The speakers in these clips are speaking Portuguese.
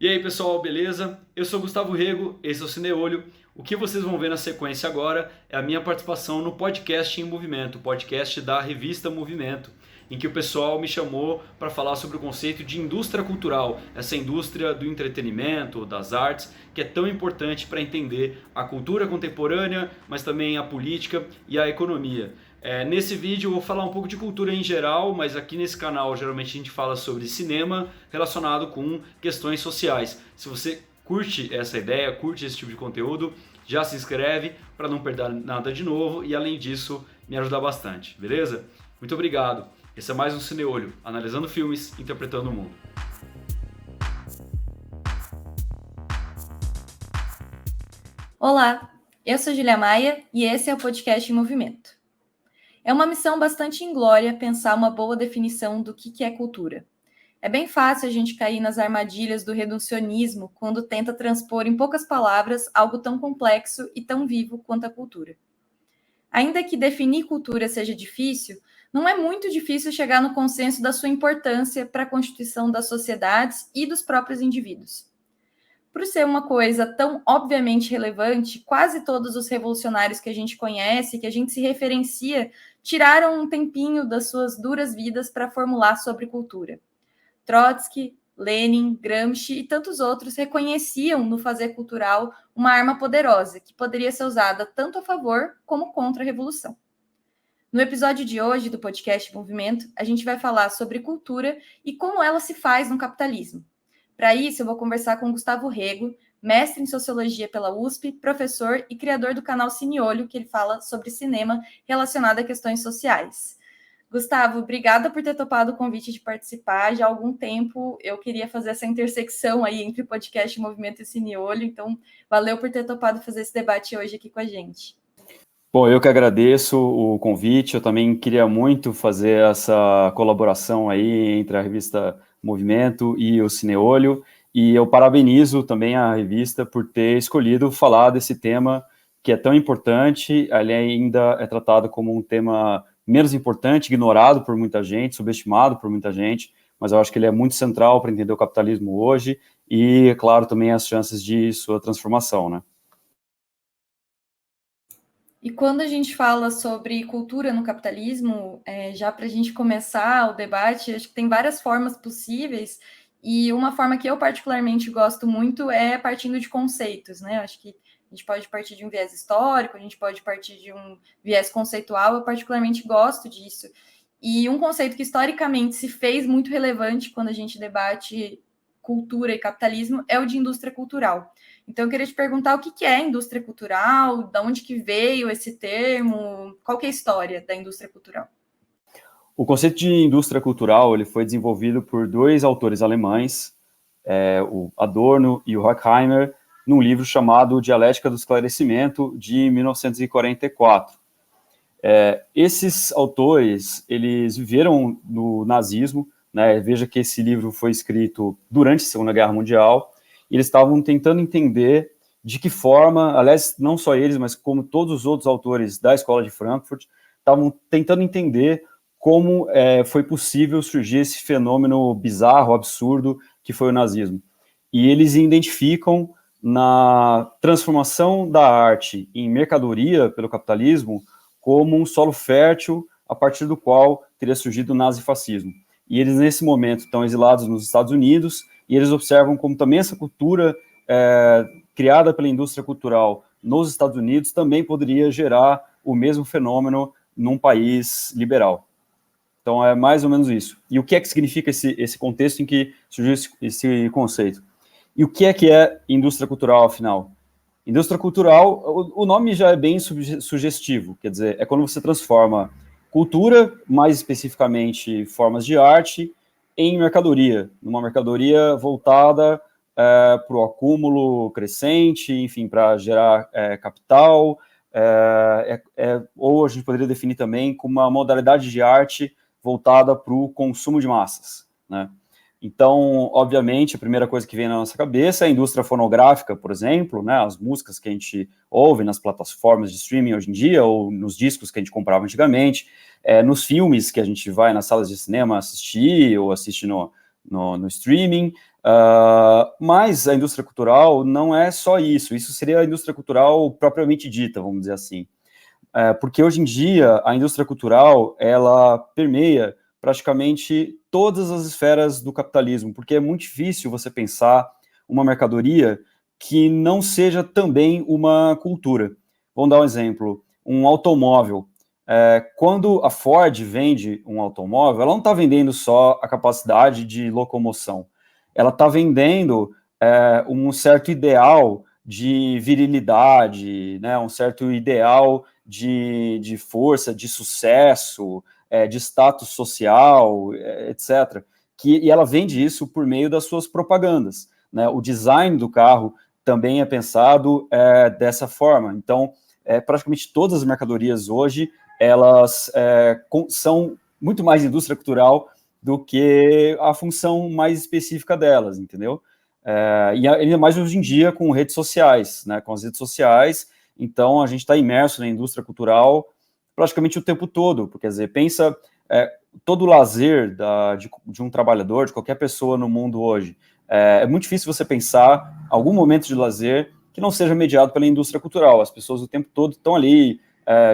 E aí pessoal, beleza? Eu sou Gustavo Rego, esse é o Cineolho. O que vocês vão ver na sequência agora é a minha participação no podcast em Movimento, podcast da revista Movimento, em que o pessoal me chamou para falar sobre o conceito de indústria cultural, essa indústria do entretenimento, das artes, que é tão importante para entender a cultura contemporânea, mas também a política e a economia. Nesse vídeo eu vou falar um pouco de cultura em geral, mas aqui nesse canal geralmente a gente fala sobre cinema relacionado com questões sociais. Se você curte essa ideia, curte esse tipo de conteúdo, já se inscreve para não perder nada de novo e além disso me ajudar bastante, beleza? Muito obrigado. Esse é mais um Cineolho, analisando filmes, interpretando o mundo. Olá, eu sou Julia Maia e esse é o podcast em Movimento. É uma missão bastante inglória pensar uma boa definição do que é cultura. É bem fácil a gente cair nas armadilhas do reducionismo quando tenta transpor em poucas palavras algo tão complexo e tão vivo quanto a cultura. Ainda que definir cultura seja difícil, não é muito difícil chegar no consenso da sua importância para a constituição das sociedades e dos próprios indivíduos. Por ser uma coisa tão obviamente relevante, quase todos os revolucionários que a gente conhece, que a gente se referencia, tiraram um tempinho das suas duras vidas para formular sobre cultura. Trotsky, Lenin, Gramsci e tantos outros reconheciam no fazer cultural uma arma poderosa que poderia ser usada tanto a favor como contra a revolução. No episódio de hoje do podcast Movimento, a gente vai falar sobre cultura e como ela se faz no capitalismo. Para isso, eu vou conversar com Gustavo Rego, mestre em Sociologia pela USP, professor e criador do canal Cineolho, que ele fala sobre cinema relacionado a questões sociais. Gustavo, obrigada por ter topado o convite de participar. Já há algum tempo eu queria fazer essa intersecção aí entre podcast Movimento e Cineolho, então valeu por ter topado fazer esse debate hoje aqui com a gente. Bom, eu que agradeço o convite, eu também queria muito fazer essa colaboração aí entre a revista Movimento e o Cineolho, e eu parabenizo também a revista por ter escolhido falar desse tema que é tão importante. Ele ainda é tratado como um tema menos importante, ignorado por muita gente, subestimado por muita gente, mas eu acho que ele é muito central para entender o capitalismo hoje e, claro, também as chances de sua transformação, né? E quando a gente fala sobre cultura no capitalismo, já para a gente começar o debate, acho que tem várias formas possíveis, e uma forma que eu particularmente gosto muito é partindo de conceitos, né? Acho que a gente pode partir de um viés histórico, a gente pode partir de um viés conceitual, eu particularmente gosto disso. E um conceito que historicamente se fez muito relevante quando a gente debate cultura e capitalismo é o de indústria cultural. Então, eu queria te perguntar o que é indústria cultural, de onde que veio esse termo, qual que é a história da indústria cultural? O conceito de indústria cultural ele foi desenvolvido por dois autores alemães, o Adorno e o Horkheimer, num livro chamado Dialética do Esclarecimento, de 1944. Esses autores, eles viveram no nazismo, né? Veja que esse livro foi escrito durante a Segunda Guerra Mundial, e eles estavam tentando entender de que forma, aliás, não só eles, mas como todos os outros autores da Escola de Frankfurt, estavam tentando entender como foi possível surgir esse fenômeno bizarro, absurdo, que foi o nazismo. E eles identificam na transformação da arte em mercadoria pelo capitalismo como um solo fértil a partir do qual teria surgido o nazifascismo. E eles, nesse momento, estão exilados nos Estados Unidos, e eles observam como também essa cultura criada pela indústria cultural nos Estados Unidos também poderia gerar o mesmo fenômeno num país liberal. Então, é mais ou menos isso. E o que é que significa esse contexto em que surgiu esse conceito? E o que é indústria cultural, afinal? Indústria cultural, o nome já é bem sugestivo, quer dizer, é quando você transforma cultura, mais especificamente formas de arte, em mercadoria, numa mercadoria voltada para o acúmulo crescente, enfim, para gerar capital, ou a gente poderia definir também como uma modalidade de arte voltada para o consumo de massas, né? Então, obviamente, a primeira coisa que vem na nossa cabeça é a indústria fonográfica, por exemplo, né, as músicas que a gente ouve nas plataformas de streaming hoje em dia, ou nos discos que a gente comprava antigamente, nos filmes que a gente vai nas salas de cinema assistir, ou assiste no streaming, Mas a indústria cultural não é só isso. Isso seria a indústria cultural propriamente dita, vamos dizer assim. Porque hoje em dia a indústria cultural ela permeia praticamente todas as esferas do capitalismo, porque é muito difícil você pensar uma mercadoria que não seja também uma cultura. Vamos dar um exemplo, um automóvel. Quando a Ford vende um automóvel, ela não está vendendo só a capacidade de locomoção, ela está vendendo um certo ideal de virilidade, né, um certo ideal de força, de sucesso, de status social, etc. E ela vende isso por meio das suas propagandas, né? O design do carro também é pensado dessa forma. Então, praticamente todas as mercadorias hoje, elas são muito mais indústria cultural do que a função mais específica delas, entendeu? E ainda mais hoje em dia com redes sociais, né? Com as redes sociais, então a gente está imerso na indústria cultural praticamente o tempo todo, porque, quer dizer, pensa todo o lazer de um trabalhador, de qualquer pessoa no mundo hoje. É muito difícil você pensar algum momento de lazer que não seja mediado pela indústria cultural. As pessoas o tempo todo estão ali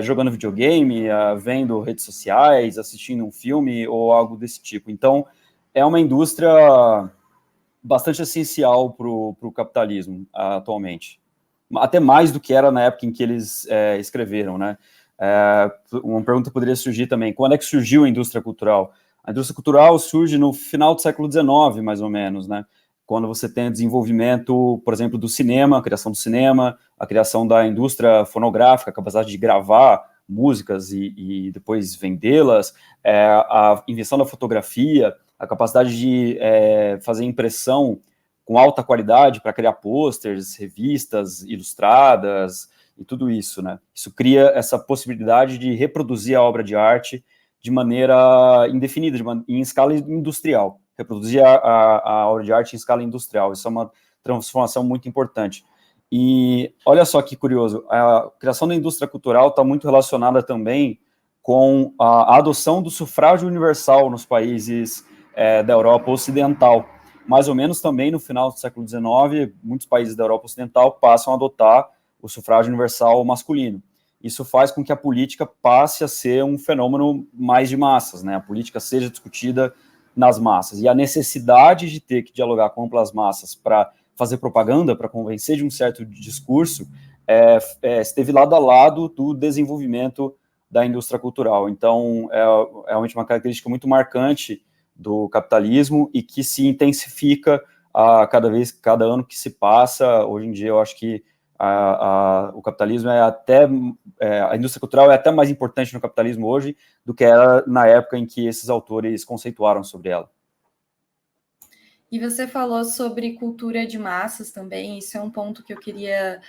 jogando videogame, vendo redes sociais, assistindo um filme ou algo desse tipo. Então, é uma indústria bastante essencial para o capitalismo atualmente. Até mais do que era na época em que eles escreveram, né? Uma pergunta poderia surgir também, quando é que surgiu a indústria cultural? A indústria cultural surge no final do século XIX, mais ou menos, né? Quando você tem o desenvolvimento, por exemplo, do cinema, a criação do cinema, a criação da indústria fonográfica, a capacidade de gravar músicas e depois vendê-las, a invenção da fotografia, a capacidade de fazer impressão com alta qualidade para criar pôsteres, revistas ilustradas e tudo isso, né? Isso cria essa possibilidade de reproduzir a obra de arte de maneira indefinida, em escala industrial. Reproduzir a obra de arte em escala industrial. Isso é uma transformação muito importante. E olha só que curioso, a criação da indústria cultural está muito relacionada também com a adoção do sufrágio universal nos países da Europa Ocidental. Mais ou menos também no final do século XIX, muitos países da Europa Ocidental passam a adotar o sufrágio universal masculino. Isso faz com que a política passe a ser um fenômeno mais de massas, né? A política seja discutida nas massas. E a necessidade de ter que dialogar com amplas massas para fazer propaganda, para convencer de um certo discurso, esteve lado a lado do desenvolvimento da indústria cultural. Então, é realmente uma característica muito marcante do capitalismo e que se intensifica cada ano que se passa. Hoje em dia, eu acho que o capitalismo a indústria cultural é até mais importante no capitalismo hoje do que era na época em que esses autores conceituaram sobre ela. E você falou sobre cultura de massas também, isso é um ponto que eu queria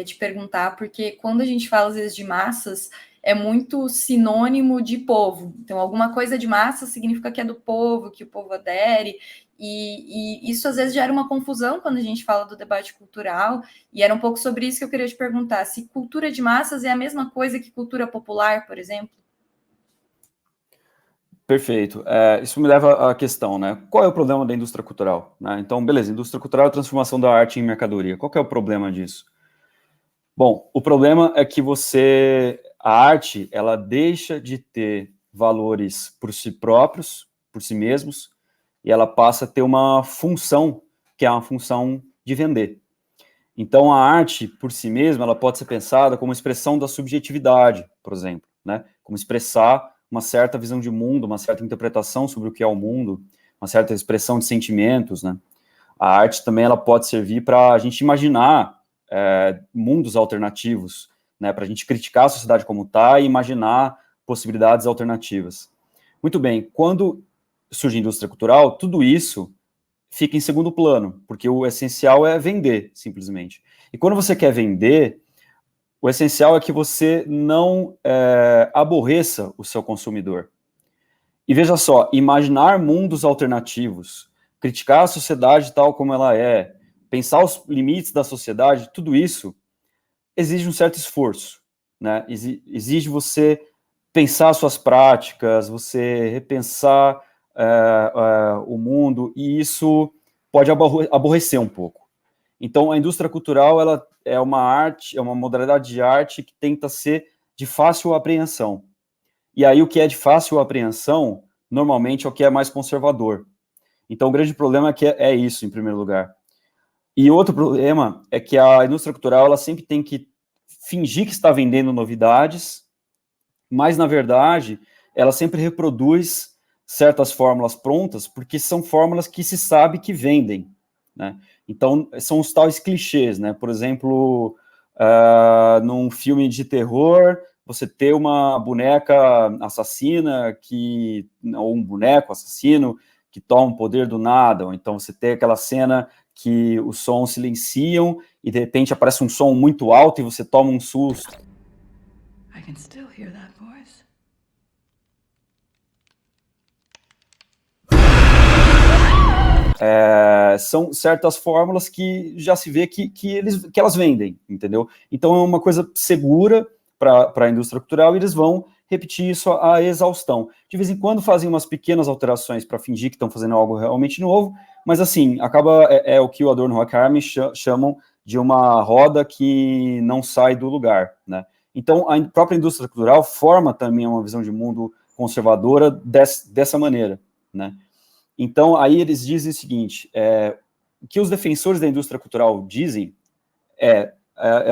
te perguntar, porque quando a gente fala, às vezes, de massas, é muito sinônimo de povo. Então, alguma coisa de massa significa que é do povo, que o povo adere, e isso, às vezes, gera uma confusão quando a gente fala do debate cultural, e era um pouco sobre isso que eu queria te perguntar, se cultura de massas é a mesma coisa que cultura popular, por exemplo? Perfeito. Isso me leva à questão, né? Qual é o problema da indústria cultural? Né? Então, beleza, indústria cultural é a transformação da arte em mercadoria. Qual que é o problema disso? Bom, o problema é que a arte, ela deixa de ter valores por si próprios, por si mesmos, e ela passa a ter uma função, que é uma função de vender. Então, a arte, por si mesma, ela pode ser pensada como expressão da subjetividade, por exemplo, né? Como expressar uma certa visão de mundo, uma certa interpretação sobre o que é o mundo, uma certa expressão de sentimentos, né? A arte também ela pode servir para a gente imaginar mundos alternativos, né? Para a gente criticar a sociedade como está e imaginar possibilidades alternativas. Muito bem, quando surge a indústria cultural, tudo isso fica em segundo plano, porque o essencial é vender, simplesmente. E quando você quer vender, o essencial é que você não aborreça o seu consumidor. E veja só, imaginar mundos alternativos, criticar a sociedade tal como ela é, pensar os limites da sociedade, tudo isso exige um certo esforço, né? Exige você pensar suas práticas, você repensar o mundo, e isso pode aborrecer um pouco. Então, a indústria cultural ela é uma arte, é uma modalidade de arte que tenta ser de fácil apreensão. E aí, o que é de fácil apreensão, normalmente, é o que é mais conservador. Então, o grande problema é isso, em primeiro lugar. E outro problema é que a indústria cultural ela sempre tem que fingir que está vendendo novidades, mas, na verdade, ela sempre reproduz certas fórmulas prontas, porque são fórmulas que se sabe que vendem, né? Então, são os tais clichês, né? Por exemplo, num filme de terror, você ter uma boneca assassina, ou um boneco assassino, que toma o poder do nada, ou então você ter aquela cena que os sons silenciam e de repente aparece um som muito alto e você toma um susto. I can still hear that voice. São certas fórmulas que já se vê que elas vendem, entendeu? Então é uma coisa segura para a indústria cultural e eles vão repetir isso à exaustão. De vez em quando fazem umas pequenas alterações para fingir que estão fazendo algo realmente novo, mas assim, acaba, o que o Adorno e o Horkheimer chamam de uma roda que não sai do lugar, né? Então, a própria indústria cultural forma também uma visão de mundo conservadora dessa maneira, né? Então, aí eles dizem o seguinte, o que os defensores da indústria cultural dizem é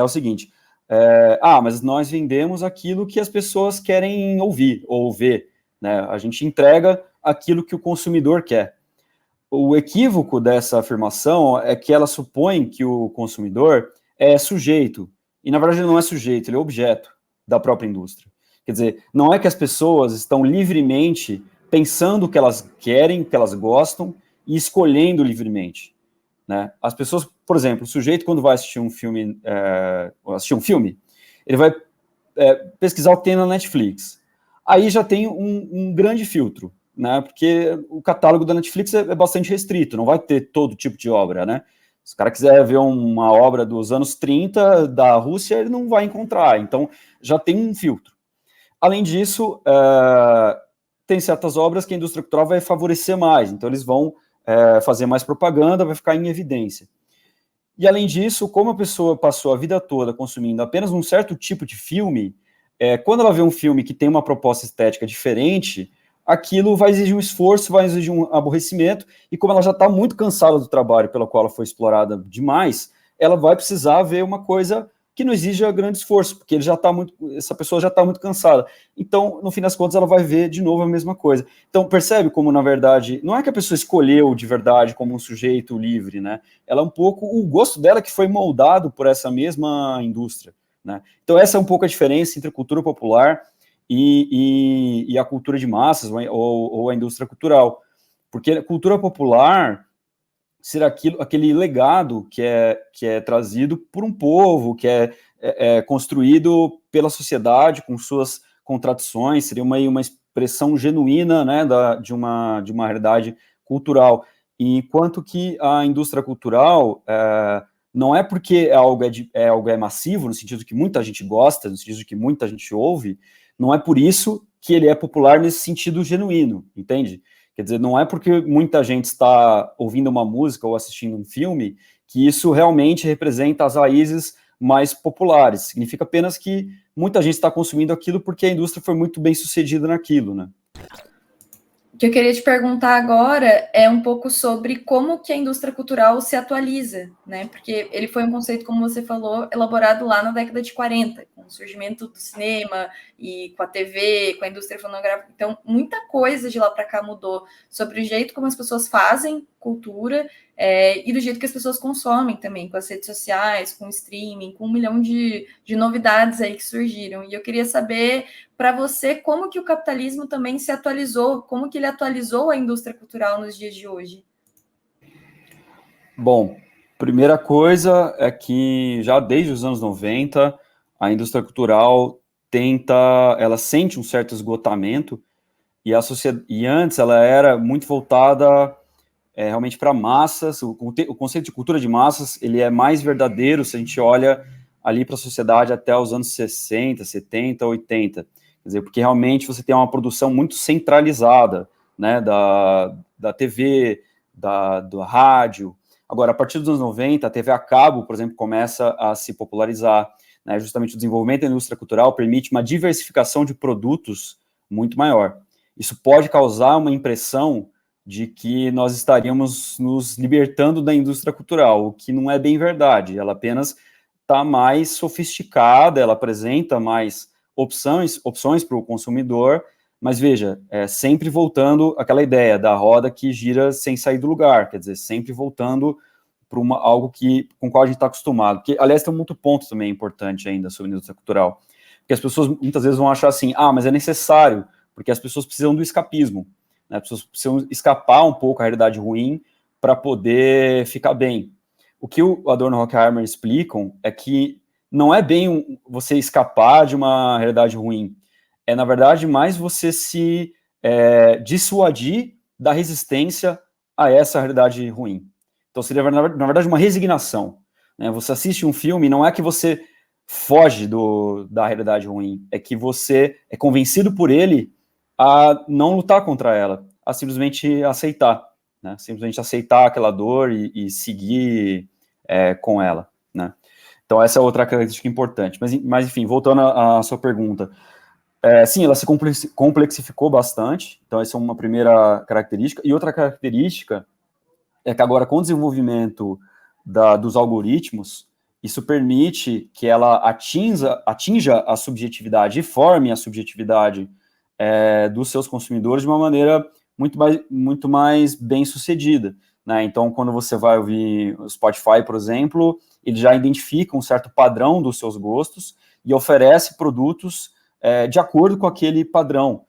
o seguinte, mas nós vendemos aquilo que as pessoas querem ouvir ou ver, né? A gente entrega aquilo que o consumidor quer. O equívoco dessa afirmação é que ela supõe que o consumidor é sujeito, e na verdade ele não é sujeito, ele é objeto da própria indústria. Quer dizer, não é que as pessoas estão livremente pensando o que elas querem, o que elas gostam, e escolhendo livremente, né? As pessoas, por exemplo, o sujeito quando vai assistir um filme, ele vai pesquisar o que tem na Netflix. Aí já tem um grande filtro, né? Porque o catálogo da Netflix é bastante restrito, não vai ter todo tipo de obra, né? Se o cara quiser ver uma obra dos anos 30 da Rússia, ele não vai encontrar, então já tem um filtro. Além disso, tem certas obras que a indústria cultural vai favorecer mais, então eles vão fazer mais propaganda, vai ficar em evidência. E além disso, como a pessoa passou a vida toda consumindo apenas um certo tipo de filme, quando ela vê um filme que tem uma proposta estética diferente, aquilo vai exigir um esforço, vai exigir um aborrecimento, e como ela já está muito cansada do trabalho pelo qual ela foi explorada demais, ela vai precisar ver uma coisa que não exija grande esforço, porque essa pessoa já está muito cansada. Então, no fim das contas, ela vai ver de novo a mesma coisa. Então, percebe como, na verdade, não é que a pessoa escolheu de verdade como um sujeito livre, né? Ela é um pouco o gosto dela que foi moldado por essa mesma indústria, né? Então, essa é um pouco a diferença entre a cultura popular e a cultura de massas, ou a indústria cultural. Porque a cultura popular ser aquele legado que é trazido por um povo, que é construído pela sociedade, com suas contradições, seria uma expressão genuína, né, de uma realidade cultural. Enquanto que a indústria cultural não é porque algo é massivo, no sentido que muita gente gosta, no sentido que muita gente ouve, não é por isso que ele é popular nesse sentido genuíno, entende? Quer dizer, não é porque muita gente está ouvindo uma música ou assistindo um filme que isso realmente representa as raízes mais populares. Significa apenas que muita gente está consumindo aquilo porque a indústria foi muito bem sucedida naquilo, né? O que eu queria te perguntar agora é um pouco sobre como que a indústria cultural se atualiza, né? Porque ele foi um conceito, como você falou, elaborado lá na década de 40, com o surgimento do cinema e com a TV, com a indústria fonográfica. Então, muita coisa de lá para cá mudou sobre o jeito como as pessoas fazem cultura e do jeito que as pessoas consomem também, com as redes sociais, com o streaming, com 1 milhão de novidades aí que surgiram. E eu queria saber, para você, como que o capitalismo também se atualizou, como que ele atualizou a indústria cultural nos dias de hoje? Bom, primeira coisa é que já desde os anos 90, a indústria cultural ela sente um certo esgotamento, e antes ela era muito voltada realmente para massas. O conceito de cultura de massas, ele é mais verdadeiro se a gente olha ali para a sociedade até os anos 60, 70, 80. Quer dizer, porque realmente você tem uma produção muito centralizada, né, da TV, do rádio. Agora, a partir dos anos 90, a TV a cabo, por exemplo, começa a se popularizar, né? Justamente o desenvolvimento da indústria cultural permite uma diversificação de produtos muito maior. Isso pode causar uma impressão de que nós estaríamos nos libertando da indústria cultural, o que não é bem verdade. Ela apenas está mais sofisticada, ela apresenta mais opções para o consumidor, mas veja, sempre voltando àquela ideia da roda que gira sem sair do lugar, quer dizer, sempre voltando para algo com o qual a gente está acostumado. Porque, aliás, tem um outro ponto também importante ainda sobre a indústria cultural, porque as pessoas muitas vezes vão achar assim, mas é necessário, porque as pessoas precisam do escapismo, né? As pessoas precisam escapar um pouco a realidade ruim para poder ficar bem. O que o Adorno e Horkheimer explicam é que não é bem você escapar de uma realidade ruim, é, na verdade, mais você se dissuadir da resistência a essa realidade ruim. Então, seria, na verdade, uma resignação, né? Você assiste um filme, não é que você foge da realidade ruim, é que você é convencido por ele a não lutar contra ela, a simplesmente aceitar, né? Simplesmente aceitar aquela dor e seguir com ela, né? Então, essa é outra característica importante. Mas enfim, voltando à sua pergunta, sim, ela se complexificou bastante, então essa é uma primeira característica. E outra característica é que agora, com o desenvolvimento dos algoritmos, isso permite que ela atinja a subjetividade e forme a subjetividade dos seus consumidores de uma maneira muito mais bem sucedida, né? Então, quando você vai ouvir o Spotify, por exemplo, ele já identifica um certo padrão dos seus gostos e oferece produtos de acordo com aquele padrão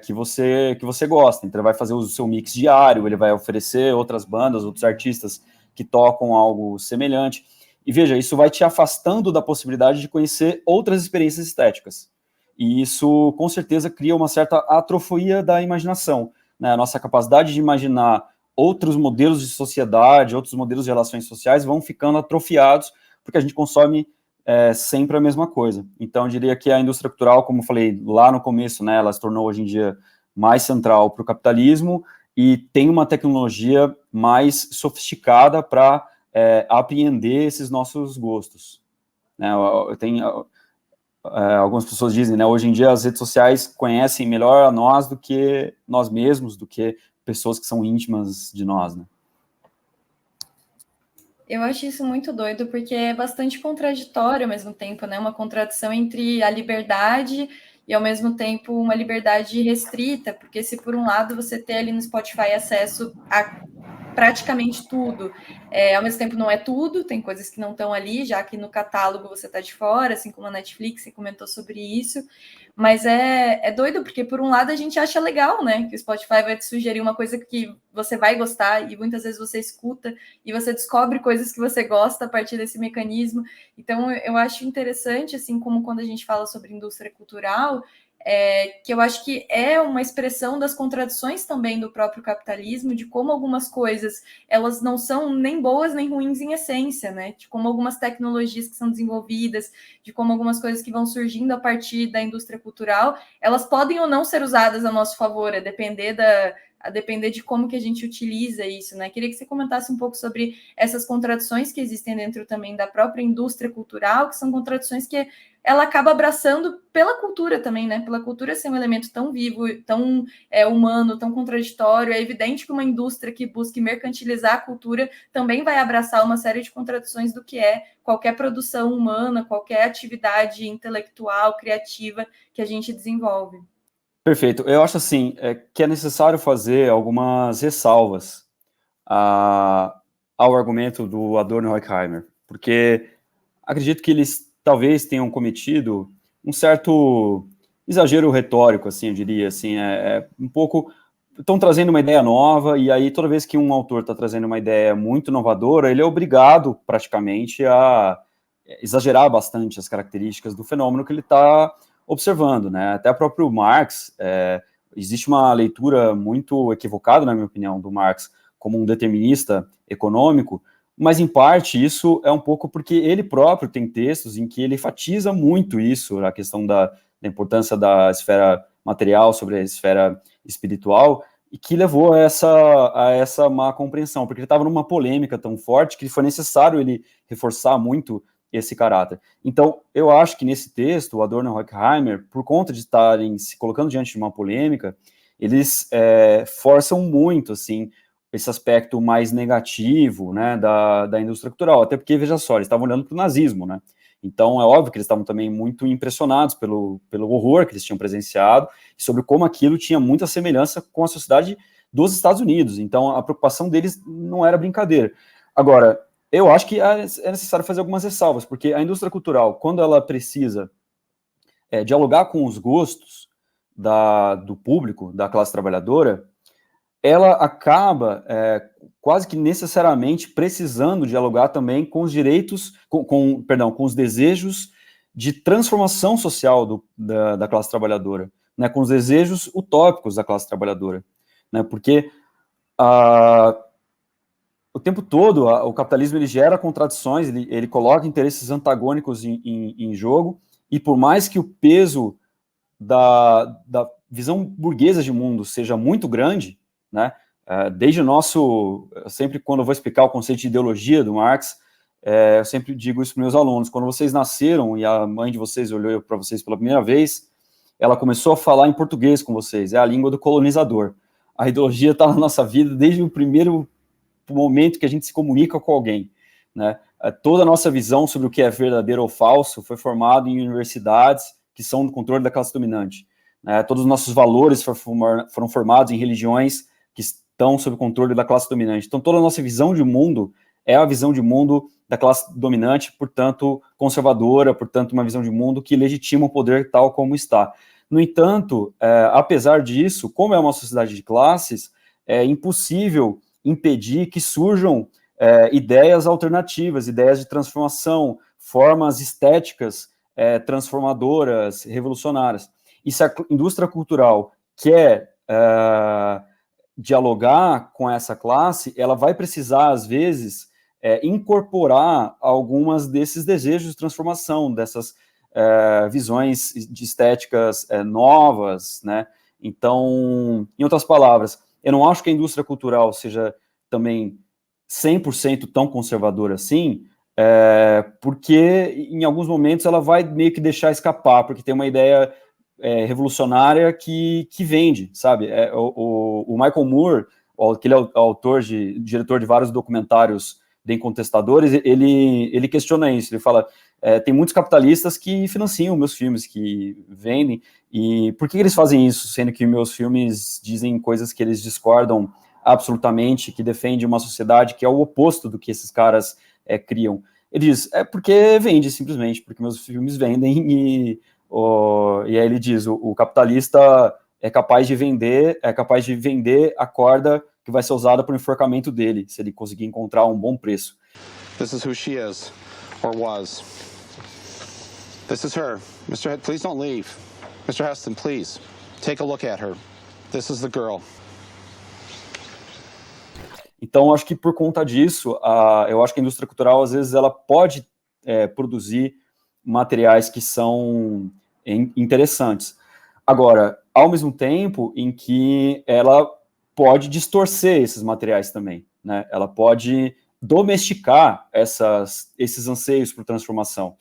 que você gosta. Então, ele vai fazer o seu mix diário, ele vai oferecer outras bandas, outros artistas que tocam algo semelhante. E veja, isso vai te afastando da possibilidade de conhecer outras experiências estéticas. E isso, com certeza, cria uma certa atrofia da imaginação, né? A nossa capacidade de imaginar outros modelos de sociedade, outros modelos de relações sociais vão ficando atrofiados, porque a gente consome sempre a mesma coisa. Então, eu diria que a indústria cultural, como eu falei lá no começo, né, ela se tornou hoje em dia mais central para o capitalismo e tem uma tecnologia mais sofisticada para apreender esses nossos gostos, né? Algumas pessoas dizem, né, hoje em dia as redes sociais conhecem melhor a nós do que nós mesmos, do que pessoas que são íntimas de nós, né? Eu acho isso muito doido, porque é bastante contraditório ao mesmo tempo, né? Uma contradição entre a liberdade e, ao mesmo tempo, uma liberdade restrita, porque se, por um lado, você tem ali no Spotify acesso a praticamente tudo, ao mesmo tempo não é tudo, tem coisas que não estão ali, já que no catálogo você está de fora, assim como a Netflix, você comentou sobre isso, mas é doido, porque por um lado a gente acha legal, né, que o Spotify vai te sugerir uma coisa que você vai gostar, e muitas vezes você escuta, e você descobre coisas que você gosta a partir desse mecanismo. Então eu acho interessante, assim como quando a gente fala sobre indústria cultural, que eu acho que é uma expressão das contradições também do próprio capitalismo, de como algumas coisas elas não são nem boas nem ruins em essência, né? De como algumas tecnologias que são desenvolvidas, de como algumas coisas que vão surgindo a partir da indústria cultural, elas podem ou não ser usadas a nosso favor, a depender de como que a gente utiliza isso, né? Queria que você comentasse um pouco sobre essas contradições que existem dentro também da própria indústria cultural, que são contradições que ela acaba abraçando pela cultura também, né? Pela cultura ser um elemento tão vivo, tão humano, tão contraditório. É evidente que uma indústria que busque mercantilizar a cultura também vai abraçar uma série de contradições do que é qualquer produção humana, qualquer atividade intelectual, criativa que a gente desenvolve. Perfeito. Eu acho assim, que é necessário fazer algumas ressalvas ao argumento do Adorno e Horkheimer, porque acredito que eles talvez tenham cometido um certo exagero retórico, assim, eu diria, assim, um pouco, estão trazendo uma ideia nova, e aí toda vez que um autor está trazendo uma ideia muito inovadora, ele é obrigado, praticamente, a exagerar bastante as características do fenômeno que ele está observando, né? Até o próprio Marx, existe uma leitura muito equivocada, na minha opinião, do Marx como um determinista econômico, mas, em parte, isso é um pouco porque ele próprio tem textos em que ele enfatiza muito isso, a questão da importância da esfera material sobre a esfera espiritual, e que levou a essa má compreensão, porque ele estava numa polêmica tão forte que foi necessário ele reforçar muito esse caráter. Então, eu acho que nesse texto, o Adorno e o Horkheimer, por conta de estarem se colocando diante de uma polêmica, eles forçam muito, assim, esse aspecto mais negativo, né, da indústria cultural, até porque, veja só, eles estavam olhando para o nazismo, né, então é óbvio que eles estavam também muito impressionados pelo horror que eles tinham presenciado, e sobre como aquilo tinha muita semelhança com a sociedade dos Estados Unidos, então a preocupação deles não era brincadeira. Agora, eu acho que é necessário fazer algumas ressalvas, porque a indústria cultural, quando ela precisa dialogar com os gostos do público, da classe trabalhadora, ela acaba quase que necessariamente precisando dialogar também com os direitos, com os desejos de transformação social da classe trabalhadora, né, com os desejos utópicos da classe trabalhadora, né, porque o tempo todo o capitalismo ele gera contradições, ele coloca interesses antagônicos em jogo, e por mais que o peso da visão burguesa de mundo seja muito grande, né, desde sempre quando eu vou explicar o conceito de ideologia do Marx, eu sempre digo isso para meus alunos, quando vocês nasceram e a mãe de vocês olhou para vocês pela primeira vez, ela começou a falar em português com vocês, é a língua do colonizador. A ideologia está na nossa vida desde o primeiro momento que a gente se comunica com alguém, né? Toda a nossa visão sobre o que é verdadeiro ou falso foi formada em universidades que são do controle da classe dominante, né? Todos os nossos valores foram formados em religiões que estão sob o controle da classe dominante. Então, toda a nossa visão de mundo é a visão de mundo da classe dominante, portanto, conservadora, portanto, uma visão de mundo que legitima o poder tal como está. No entanto, apesar disso, como é uma sociedade de classes, é impossível impedir que surjam ideias alternativas, ideias de transformação, formas estéticas transformadoras, revolucionárias. E se a indústria cultural quer dialogar com essa classe, ela vai precisar, às vezes, incorporar algumas desses desejos de transformação, dessas visões de estéticas novas, né? Então, em outras palavras, eu não acho que a indústria cultural seja também 100% tão conservadora assim, porque em alguns momentos ela vai meio que deixar escapar, porque tem uma ideia revolucionária que vende, sabe? O Michael Moore, aquele autor, diretor de vários documentários bem contestadores, ele questiona isso, ele fala, tem muitos capitalistas que financiam meus filmes, que vendem, e por que eles fazem isso, sendo que meus filmes dizem coisas que eles discordam absolutamente, que defendem uma sociedade que é o oposto do que esses caras criam? Ele diz, porque vende, simplesmente, porque meus filmes vendem, e aí ele diz, o capitalista é capaz de vender a corda que vai ser usada para o enforcamento dele, se ele conseguir encontrar um bom preço. This is who she is, or was. This is her. Mr. Head, please don't leave. Mr. Heston, please, take a look at her. This is the girl. Então, acho que por conta disso, eu acho que a indústria cultural, às vezes, ela pode produzir materiais que são interessantes. Agora, ao mesmo tempo em que ela pode distorcer esses materiais também, né? Ela pode domesticar esses anseios por transformação.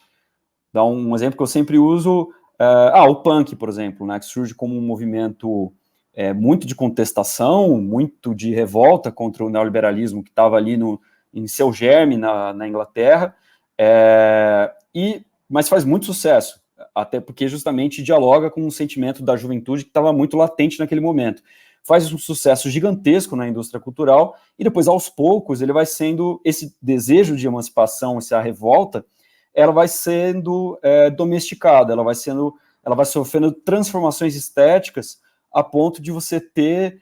Dá um exemplo que eu sempre uso, o punk, por exemplo, né? Que surge como um movimento muito de contestação, muito de revolta contra o neoliberalismo que estava ali em seu germe na Inglaterra, mas faz muito sucesso, até porque justamente dialoga com um sentimento da juventude que estava muito latente naquele momento. Faz um sucesso gigantesco na indústria cultural, e depois, aos poucos, ele vai sendo, esse desejo de emancipação, essa revolta, ela vai sendo domesticada, ela vai sofrendo transformações estéticas a ponto de você ter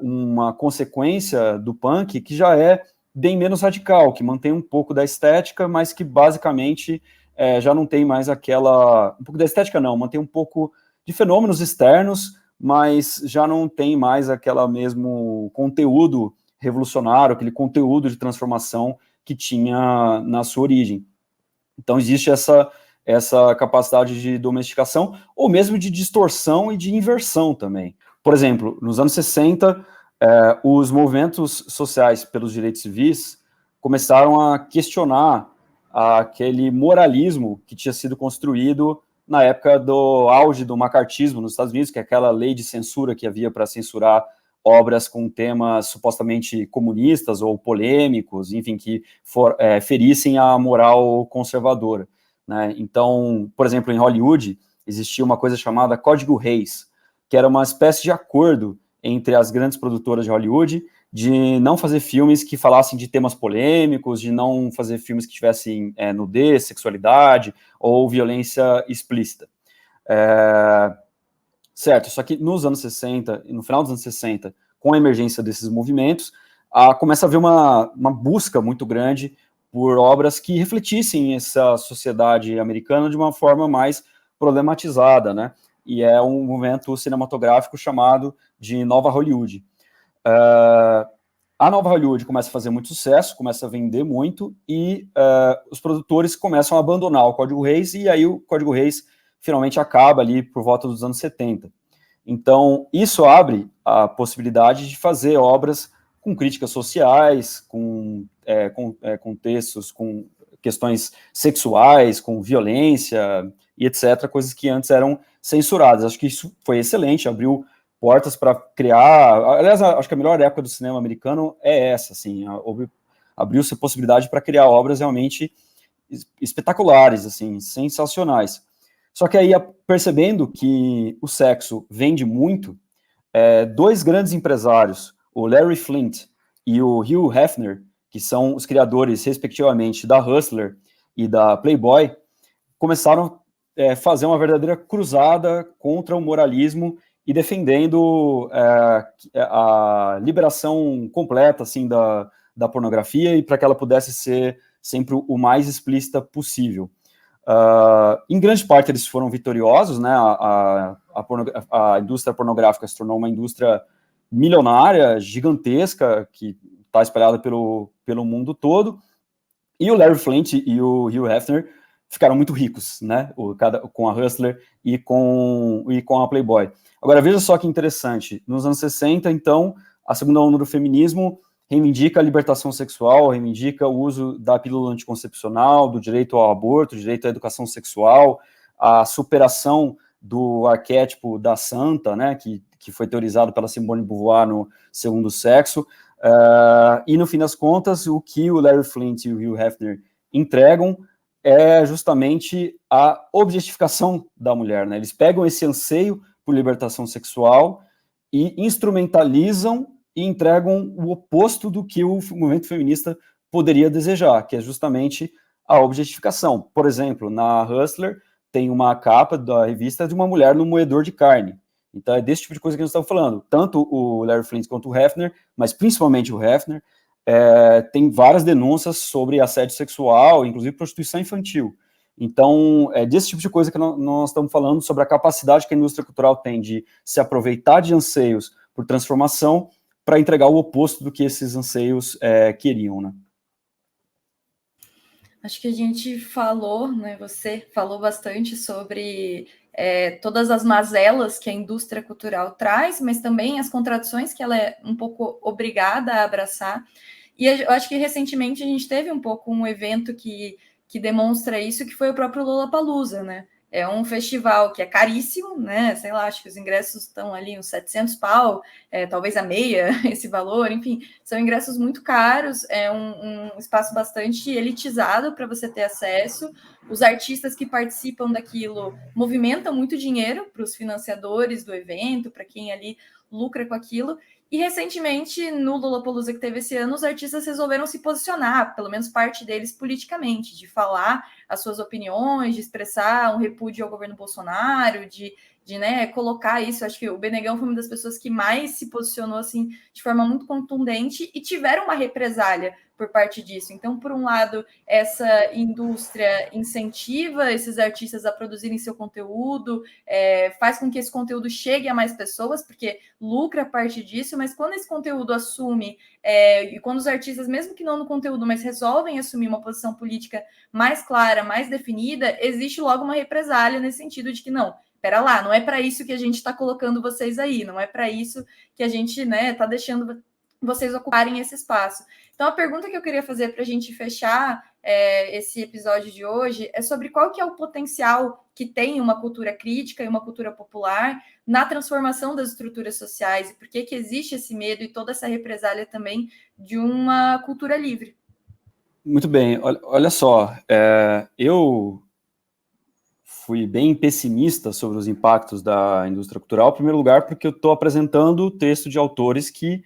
uma consequência do punk que já é bem menos radical, que mantém um pouco da estética, mas que basicamente já não tem mais um pouco da estética não, mantém um pouco de fenômenos externos, mas já não tem mais aquele mesmo conteúdo revolucionário, aquele conteúdo de transformação que tinha na sua origem. Então existe essa capacidade de domesticação, ou mesmo de distorção e de inversão também. Por exemplo, nos anos 60, os movimentos sociais pelos direitos civis começaram a questionar aquele moralismo que tinha sido construído na época do auge do macartismo nos Estados Unidos, que é aquela lei de censura que havia para censurar obras com temas supostamente comunistas ou polêmicos, enfim, que ferissem a moral conservadora, né? Então, por exemplo, em Hollywood, existia uma coisa chamada Código Reis, que era uma espécie de acordo entre as grandes produtoras de Hollywood de não fazer filmes que falassem de temas polêmicos, de não fazer filmes que tivessem nudez, sexualidade ou violência explícita. Certo, só que nos anos 60, no final dos anos 60, com a emergência desses movimentos, começa a haver uma busca muito grande por obras que refletissem essa sociedade americana de uma forma mais problematizada, né? E é um movimento cinematográfico chamado de Nova Hollywood. A Nova Hollywood começa a fazer muito sucesso, começa a vender muito, e os produtores começam a abandonar o Código Reis, e aí o Código Reis finalmente acaba ali por volta dos anos 70. Então, isso abre a possibilidade de fazer obras com críticas sociais, com textos, com questões sexuais, com violência e etc., coisas que antes eram censuradas. Acho que isso foi excelente, abriu portas para criar... Aliás, acho que a melhor época do cinema americano é essa, assim, abriu-se a possibilidade para criar obras realmente espetaculares, assim, sensacionais. Só que aí, percebendo que o sexo vende muito, dois grandes empresários, o Larry Flynt e o Hugh Hefner, que são os criadores, respectivamente, da Hustler e da Playboy, começaram a fazer uma verdadeira cruzada contra o moralismo e defendendo a liberação completa, assim, da pornografia, e para que ela pudesse ser sempre o mais explícita possível. Em grande parte eles foram vitoriosos, né? A indústria pornográfica se tornou uma indústria milionária, gigantesca, que está espalhada pelo mundo todo, e o Larry Flynt e o Hugh Hefner ficaram muito ricos, né? Com a Hustler e com a Playboy. Agora, veja só que interessante, nos anos 60, então, a segunda onda do feminismo reivindica a libertação sexual, reivindica o uso da pílula anticoncepcional, do direito ao aborto, do direito à educação sexual, a superação do arquétipo da santa, né, que foi teorizado pela Simone de Beauvoir no Segundo Sexo, e no fim das contas, o que o Larry Flynt e o Hugh Hefner entregam é justamente a objetificação da mulher, né? Eles pegam esse anseio por libertação sexual e instrumentalizam e entregam o oposto do que o movimento feminista poderia desejar, que é justamente a objetificação. Por exemplo, na Hustler tem uma capa da revista de uma mulher no moedor de carne. Então é desse tipo de coisa que nós estamos falando. Tanto o Larry Flynt quanto o Hefner, mas principalmente o Hefner, tem várias denúncias sobre assédio sexual, inclusive prostituição infantil. Então, é desse tipo de coisa que nós estamos falando, sobre a capacidade que a indústria cultural tem de se aproveitar de anseios por transformação para entregar o oposto do que esses anseios queriam, né? Acho que a gente falou, né? Você falou bastante sobre todas as mazelas que a indústria cultural traz, mas também as contradições que ela é um pouco obrigada a abraçar. E eu acho que recentemente a gente teve um pouco um evento que demonstra isso, que foi o próprio Lollapalooza, né? É um festival que é caríssimo, né? Sei lá, acho que os ingressos estão ali uns 700 pau, talvez a meia esse valor, enfim, são ingressos muito caros, é um espaço bastante elitizado para você ter acesso. Os artistas que participam daquilo movimentam muito dinheiro para os financiadores do evento, para quem ali lucra com aquilo. E recentemente, no Lollapalooza que teve esse ano, os artistas resolveram se posicionar, pelo menos parte deles politicamente, de falar as suas opiniões, de expressar um repúdio ao governo Bolsonaro, de né, colocar isso. Acho que o Benegão foi uma das pessoas que mais se posicionou assim de forma muito contundente, e tiveram uma represália por parte disso. Então, por um lado, essa indústria incentiva esses artistas a produzirem seu conteúdo, faz com que esse conteúdo chegue a mais pessoas, porque lucra a partir disso, mas quando esse conteúdo assume, e quando os artistas, mesmo que não no conteúdo, mas resolvem assumir uma posição política mais clara, mais definida, existe logo uma represália nesse sentido de que não, pera lá, não é para isso que a gente está colocando vocês aí, não é para isso que a gente, né, está deixando vocês ocuparem esse espaço. Então, a pergunta que eu queria fazer para a gente fechar esse episódio de hoje é sobre qual que é o potencial que tem uma cultura crítica e uma cultura popular na transformação das estruturas sociais, e por que existe esse medo e toda essa represália também de uma cultura livre. Muito bem, olha só, eu fui bem pessimista sobre os impactos da indústria cultural, em primeiro lugar, porque eu estou apresentando o texto de autores que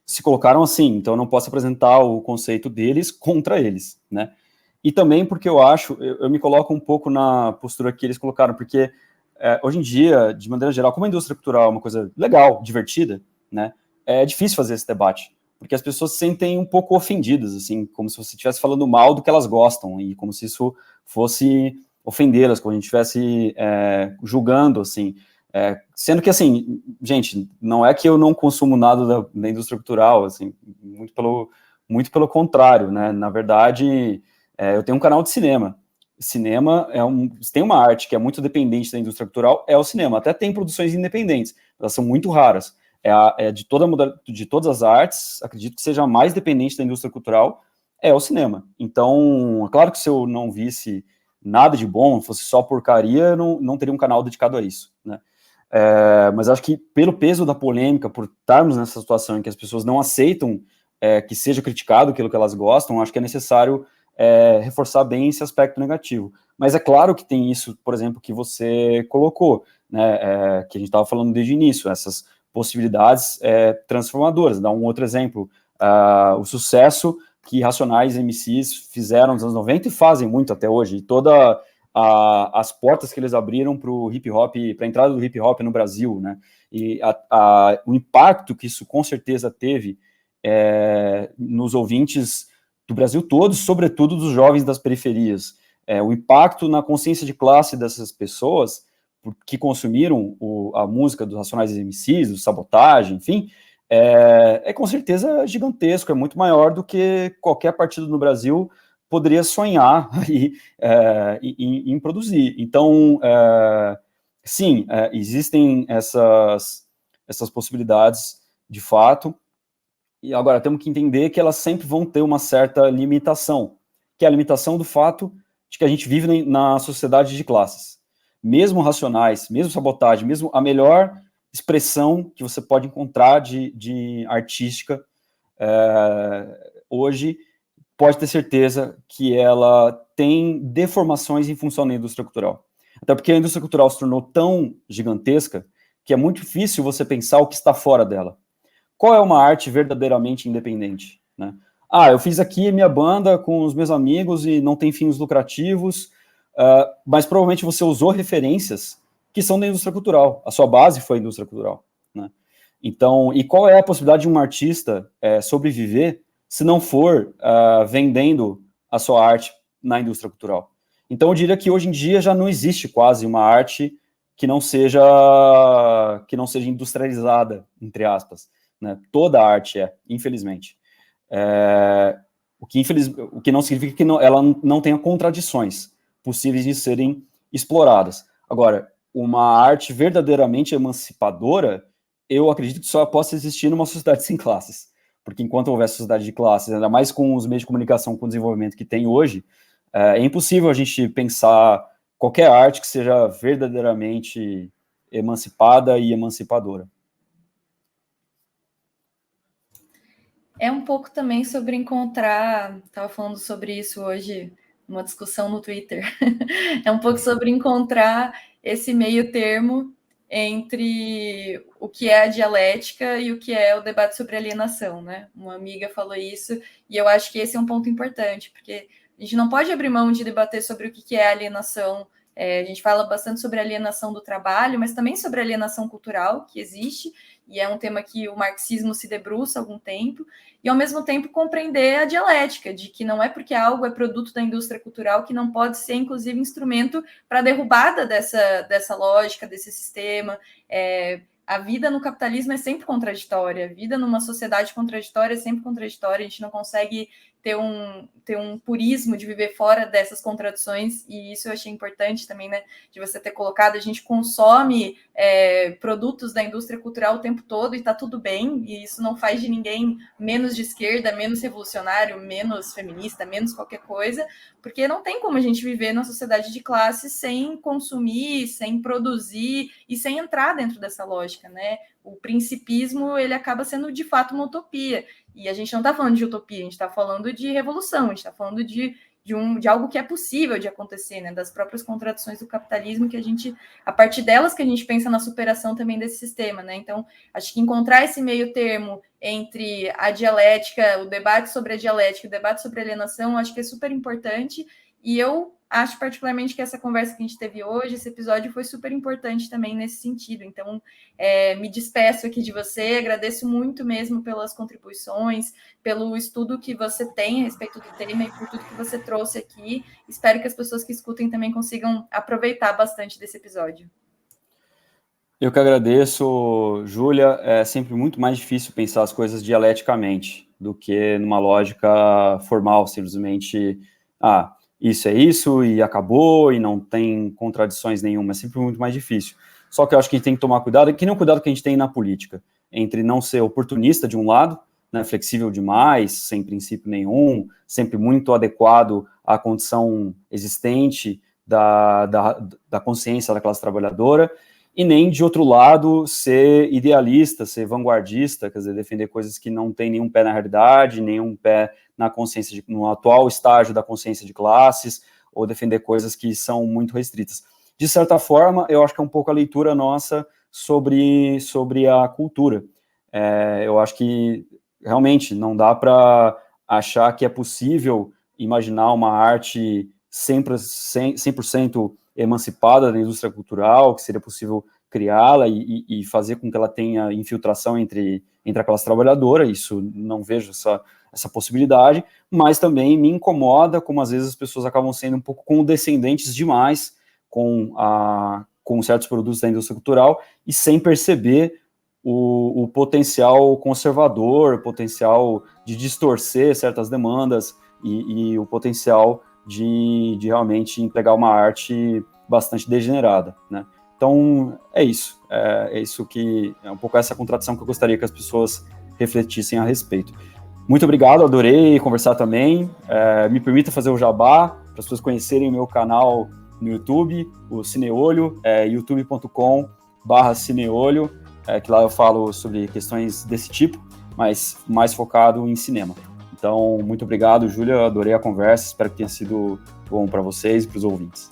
se colocaram assim, então eu não posso apresentar o conceito deles contra eles, né? E também porque eu me coloco um pouco na postura que eles colocaram, porque hoje em dia, de maneira geral, como a indústria cultural é uma coisa legal, divertida, né? É difícil fazer esse debate, porque as pessoas se sentem um pouco ofendidas, assim, como se você estivesse falando mal do que elas gostam, e como se isso fosse ofendê-las, como a gente estivesse julgando, assim, sendo que, assim, gente, não é que eu não consumo nada da indústria cultural, assim, muito pelo contrário, né? Na verdade, eu tenho um canal de cinema. Cinema tem uma arte que é muito dependente da indústria cultural, é o cinema. Até tem produções independentes, elas são muito raras. De todas as artes, acredito que seja a mais dependente da indústria cultural, é o cinema. Então, é claro que se eu não visse nada de bom, fosse só porcaria, eu não teria um canal dedicado a isso, né? Mas acho que pelo peso da polêmica, por estarmos nessa situação em que as pessoas não aceitam que seja criticado aquilo que elas gostam, acho que é necessário reforçar bem esse aspecto negativo. Mas é claro que tem isso, por exemplo, que você colocou, né, que a gente estava falando desde o início, essas possibilidades transformadoras. Dá um outro exemplo, o sucesso que Racionais MCs fizeram nos anos 90 e fazem muito até hoje, e todas as portas que eles abriram para o hip hop, para a entrada do hip hop no Brasil, né? E o impacto que isso com certeza teve nos ouvintes do Brasil todo, sobretudo dos jovens das periferias. O impacto na consciência de classe dessas pessoas que consumiram a música dos Racionais MCs, do Sabotagem, enfim, com certeza gigantesco, é muito maior do que qualquer partido no Brasil poderia sonhar em produzir. Então, sim, existem essas possibilidades de fato, e agora temos que entender que elas sempre vão ter uma certa limitação, que é a limitação do fato de que a gente vive na sociedade de classes. Mesmo Racionais, mesmo Sabotagem, mesmo a melhor expressão que você pode encontrar de artística hoje, pode ter certeza que ela tem deformações em função da indústria cultural. Até porque a indústria cultural se tornou tão gigantesca que é muito difícil você pensar o que está fora dela. Qual é uma arte verdadeiramente independente, né? Eu fiz aqui minha banda com os meus amigos e não tem fins lucrativos, mas provavelmente você usou referências que são da indústria cultural. A sua base foi a indústria cultural, né? Então, e qual é a possibilidade de um artista sobreviver se não for vendendo a sua arte na indústria cultural? Então, eu diria que hoje em dia já não existe quase uma arte que não seja industrializada, entre aspas, né? Toda a arte infelizmente. O que não significa que ela não tenha contradições possíveis de serem exploradas. Agora, uma arte verdadeiramente emancipadora, eu acredito que só possa existir numa sociedade sem classes. Porque enquanto houver sociedade de classes, ainda mais com os meios de comunicação, com o desenvolvimento que tem hoje, é impossível a gente pensar qualquer arte que seja verdadeiramente emancipada e emancipadora. É um pouco também sobre encontrar, estava falando sobre isso hoje, uma discussão no Twitter, é um pouco sobre encontrar esse meio termo entre o que é a dialética e o que é o debate sobre alienação, né? Uma amiga falou isso, e eu acho que esse é um ponto importante, porque a gente não pode abrir mão de debater sobre o que é alienação. A gente fala bastante sobre alienação do trabalho, mas também sobre alienação cultural, que existe, e é um tema que o marxismo se debruça há algum tempo, e ao mesmo tempo compreender a dialética, de que não é porque algo é produto da indústria cultural que não pode ser, inclusive, instrumento para a derrubada dessa lógica, desse sistema. A vida no capitalismo é sempre contraditória, a vida numa sociedade contraditória é sempre contraditória, a gente não consegue ter um purismo, de viver fora dessas contradições, e isso eu achei importante também, né, de você ter colocado. A gente consome produtos da indústria cultural o tempo todo e tá tudo bem, e isso não faz de ninguém menos de esquerda, menos revolucionário, menos feminista, menos qualquer coisa, porque não tem como a gente viver numa sociedade de classe sem consumir, sem produzir e sem entrar dentro dessa lógica, né? O principismo, ele acaba sendo de fato uma utopia. E a gente não está falando de utopia, a gente está falando de revolução, a gente está falando de algo que é possível de acontecer, né? Das próprias contradições do capitalismo, que a partir delas que a gente pensa na superação também desse sistema, né? Então, acho que encontrar esse meio termo entre a dialética, o debate sobre a dialética, o debate sobre a alienação, acho que é super importante, e eu acho particularmente que essa conversa que a gente teve hoje, esse episódio, foi super importante também nesse sentido. Então, me despeço aqui de você, agradeço muito mesmo pelas contribuições, pelo estudo que você tem a respeito do tema e por tudo que você trouxe aqui. Espero que as pessoas que escutem também consigam aproveitar bastante desse episódio. Eu que agradeço, Júlia. É sempre muito mais difícil pensar as coisas dialeticamente do que numa lógica formal, simplesmente, isso é isso e acabou e não tem contradições nenhuma. É sempre muito mais difícil. Só que eu acho que a gente tem que tomar cuidado, que nem o cuidado que a gente tem na política, entre não ser oportunista de um lado, né, flexível demais, sem princípio nenhum, sempre muito adequado à condição existente da consciência da classe trabalhadora, e nem, de outro lado, ser idealista, ser vanguardista, quer dizer, defender coisas que não têm nenhum pé na realidade, nenhum pé na consciência, no atual estágio da consciência de classes, ou defender coisas que são muito restritas. De certa forma, eu acho que é um pouco a leitura nossa sobre a cultura. Eu acho que, realmente, não dá para achar que é possível imaginar uma arte 100% emancipada da indústria cultural, que seria possível criá-la e fazer com que ela tenha infiltração entre a classe trabalhadora. Isso, não vejo essa possibilidade, mas também me incomoda como às vezes as pessoas acabam sendo um pouco condescendentes demais com certos produtos da indústria cultural e sem perceber o potencial conservador, o potencial de distorcer certas demandas e o potencial de realmente entregar uma arte bastante degenerada, né? Então, é isso que é um pouco essa contradição que eu gostaria que as pessoas refletissem a respeito. Muito obrigado, adorei conversar também. Me permita fazer o jabá, para as pessoas conhecerem o meu canal no YouTube, o Cineolho, youtube.com/Cineolho, que lá eu falo sobre questões desse tipo, mas mais focado em cinema. Então, muito obrigado, Júlia, adorei a conversa, espero que tenha sido bom para vocês e para os ouvintes.